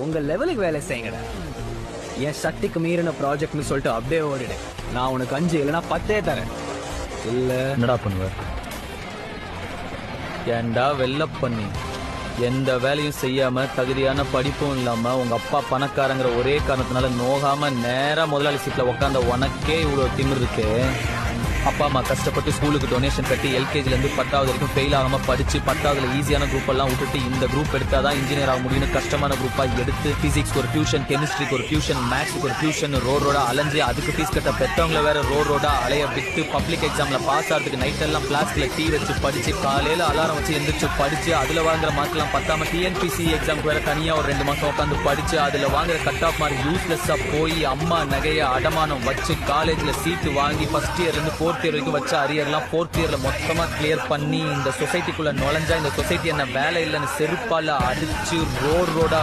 உங்க லெவலுக்கு வேலை செய்யுங்கடா. என் சக்திக்கு மீறின ப்ராஜெக்ட்னு சொல்லிட்டு அப்படியே ஓடிடு. நான் உனக்கு 5 இல்லைன்னா 10 தரேன். இல்ல என்னடா பண்ணுவ? ஏன்டா வெள்ள பண்ணி எந்த வேலையும் செய்யாம தகுதியான படிப்பும் இல்லாம உங்க அப்பா பணக்காரங்கிற ஒரே காரணத்தினால நோகாம நேரா முதலாளி சீட்ல உட்காந்த உனக்கே இவ்வளவு திமிர் இருக்கு. அப்பா அம்மா கஷ்டப்பட்டு ஸ்கூலுக்கு டொனேஷன் கட்டி எல்கேஜில இருந்து 10வது வரைக்கும் ஃபெயில் ஆகாம படிச்சு 10வதுல ஈஸியான குரூப் எல்லாம் விட்டுட்டு இந்த குரூப் எடுத்தாதான் இன்ஜினியர் ஆக முடியும்னு கஷ்டமான குரூப்பா எடுத்து பிசிக்ஸ்க்கு ஒரு டியூஷன், கெமிஸ்ட்ரிக்கு ஒரு டியூஷன், மேத்ஸ்க்கு ஒரு டியூஷன் ரோடா அலைஞ்சு அதுக்கு ஃபீஸ் கட்ட பெற்றவங்கள வேற ரோடா அலைய விட்டு பப்ளிக் எக்ஸாம்ல பாஸ் ஆகிறதுக்கு நைட் எல்லாம் பிளாஸ்க்ல டீ வச்சு படிச்சு காலையில அலாரம் வச்சு எந்திரிச்சு படிச்சு அதுல வாங்குற மார்க் எல்லாம் பத்தாம டிஎன்பிசி எக்ஸாம்க்கு வேற தனியா ஒரு 2 மாசம் உட்காந்து படிச்சு அதுல வாங்குற கட் ஆஃப் மார்க் யூஸ்லெஸ்ஸா போய் அம்மா நகைய அடமானம் வச்சு காலேஜ்ல சீட்டு வாங்கி ஃபர்ஸ்ட் இயர்ல இருந்து 4th இயர் வரைக்கும் வச்ச அரியர்லாம் 4th இயர்ல மொத்தமா கிளியர் பண்ணி இந்த சொசைட்டிக்குள்ள நுழைஞ்சா இந்த சொசைட்டி என்ன வேலை இல்லைன்னு செருப்பால அடிச்சு ரோடா